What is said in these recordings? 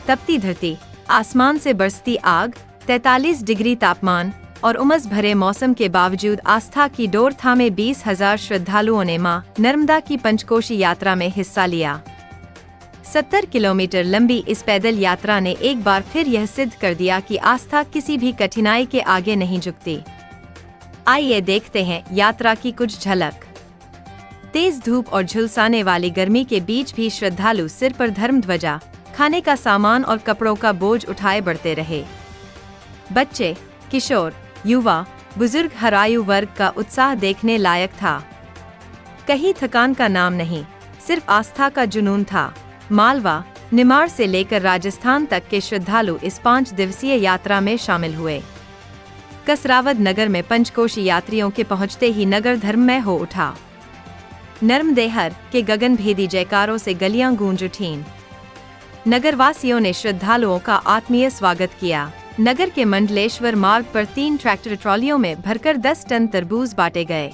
तपती धरती, आसमान से बरसती आग, 43 डिग्री तापमान और उमस भरे मौसम के बावजूद आस्था की डोर थामे 20,000 श्रद्धालुओं ने मां नर्मदा की पंचकोशी यात्रा में हिस्सा लिया। 70 किलोमीटर लंबी इस पैदल यात्रा ने एक बार फिर यह सिद्ध कर दिया कि आस्था किसी भी कठिनाई के आगे नहीं झुकती। आइए देखते हैं यात्रा की कुछ झलक। तेज धूप और झुलसाने वाली गर्मी के बीच भी श्रद्धालु सिर पर धर्म ध्वजा, खाने का सामान और कपड़ों का बोझ उठाए बढ़ते रहे। बच्चे, किशोर, युवा, बुजुर्ग, हर आयु वर्ग का उत्साह देखने लायक था। कहीं थकान का नाम नहीं, सिर्फ आस्था का जुनून था। मालवा, निमाड़ से लेकर राजस्थान तक के श्रद्धालु इस 5 दिवसीय यात्रा में शामिल हुए। कसरावद नगर में पंचकोशी यात्रियों के पहुंचते ही नगर धर्ममय हो उठा। नर्मदेहर के गगनभेदी जयकारों से गलियां गूंज उठीं। नगरवासियों ने श्रद्धालुओं का आत्मीय स्वागत किया। नगर के मंडलेश्वर मार्ग पर 3 ट्रैक्टर ट्रॉलियों में भरकर 10 टन तरबूज बांटे गए।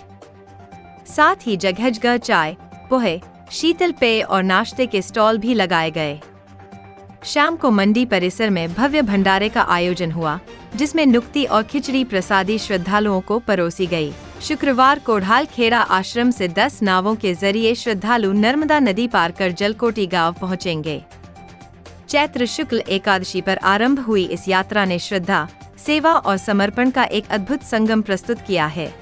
साथ ही जगह जगह चाय, पोहे, शीतल पेय और नाश्ते के स्टॉल भी लगाए गए। शाम को मंडी परिसर में भव्य भंडारे का आयोजन हुआ, जिसमें नुक्ती और खिचड़ी प्रसादी श्रद्धालुओं को परोसी गई। शुक्रवार को ढालखेड़ा आश्रम से 10 नावों के जरिए श्रद्धालु नर्मदा नदी पार कर जलकोटी गांव पहुंचेंगे। चैत्र शुक्ल एकादशी पर आरंभ हुई इस यात्रा ने श्रद्धा, सेवा और समर्पण का एक अद्भुत संगम प्रस्तुत किया है।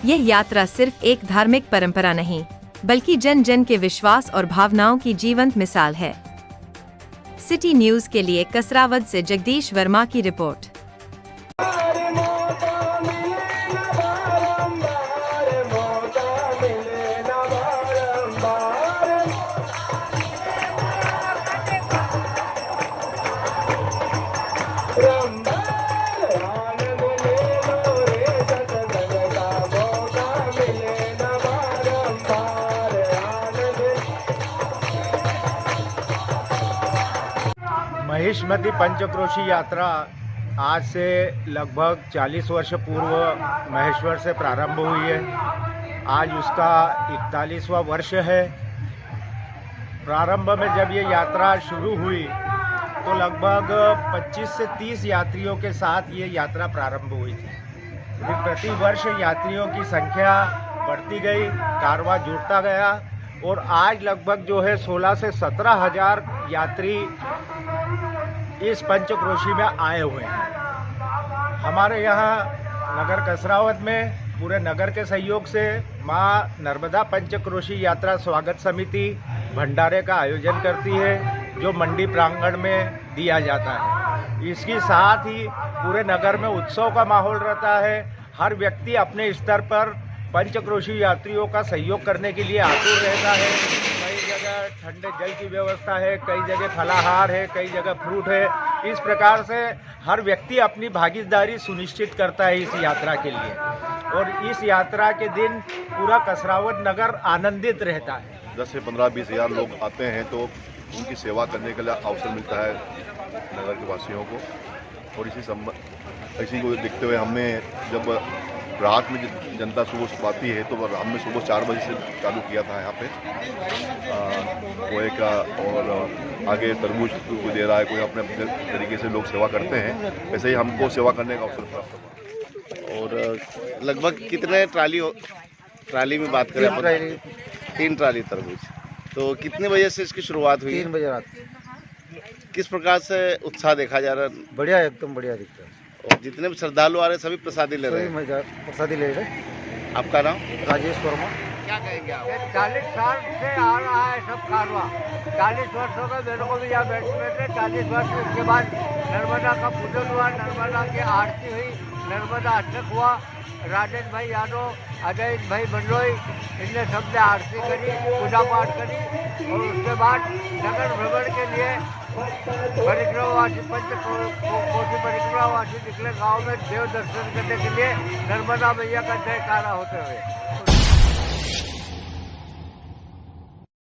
यह यात्रा सिर्फ एक धार्मिक परंपरा नहीं, बल्कि जन जन के विश्वास और भावनाओं की जीवंत मिसाल है। सिटी न्यूज़ के लिए कसरावद से जगदीश वर्मा की रिपोर्ट। महिष्मती पंचक्रोशी यात्रा आज से लगभग 40 वर्ष पूर्व महेश्वर से प्रारंभ हुई है। आज उसका 41वां वर्ष है। प्रारंभ में जब ये यात्रा शुरू हुई तो लगभग 25 से 30 यात्रियों के साथ ये यात्रा प्रारंभ हुई थी। फिर प्रति वर्ष यात्रियों की संख्या बढ़ती गई, कारवां जुड़ता गया और आज लगभग जो है 16 से 17 हज़ार यात्री इस पंचक्रोशी में आए हुए हैं। हमारे यहाँ नगर कसरावद में पूरे नगर के सहयोग से माँ नर्मदा पंचक्रोशी यात्रा स्वागत समिति भंडारे का आयोजन करती है, जो मंडी प्रांगण में दिया जाता है। इसके साथ ही पूरे नगर में उत्सव का माहौल रहता है। हर व्यक्ति अपने स्तर पर पंचक्रोशी यात्रियों का सहयोग करने के लिए आतुर रहता है। कई जगह ठंडे जल की व्यवस्था है, कई जगह फलाहार है, कई जगह फ्रूट है। इस प्रकार से हर व्यक्ति अपनी भागीदारी सुनिश्चित करता है इस यात्रा के लिए, और इस यात्रा के दिन पूरा कसरावद नगर आनंदित रहता है। 10 से 15-20 हज़ार लोग आते हैं तो उनकी सेवा करने के लिए अवसर मिलता है नगर के वासियों को। और इसी को देखते हुए हमने जब रात में जनता सुबह आती है तो हमने सुबह 4 बजे से चालू किया था यहाँ पे पोहे का, और आगे तरबूज को दे रहा है, कोई अपने अपने तरीके से लोग सेवा करते हैं। वैसे ही हमको सेवा करने का अवसर प्राप्त हुआ। और लगभग कितने ट्राली में बात करें? 3 ट्राली तरबूज। तो कितने बजे से इसकी शुरुआत हुई? 3 बजे रात। किस प्रकार से उत्साह देखा जा रहा है? बढ़िया, एकदम बढ़िया दिखता है। और जितने भी श्रद्धालु आ रहे हैं सभी प्रसादी ले रहे हैं? प्रसादी ले रहे हैं। आपका नाम? राजेश वर्मा। क्या कहेंगे आप? 40 साल से आ रहा है सब कारवां। 40 वर्ष हो गए मेरे को भी यहाँ बैठे 40 वर्ष। उसके बाद नर्मदा का पूजन हुआ, नर्मदा की आरती हुई, नर्मदा अष्टक हुआ। राजेश भाई यादव, अजय भाई बंडोई, इनने सबने आरती करी, पूजा पाठ करी, और उसके बाद नगर भ्रमण के लिए परिक्रमावासी पंचकोशी परिक्रमावासी निकले गांव में देव दर्शन करने के लिए नर्मदा मैया का जयकारा होते हुए।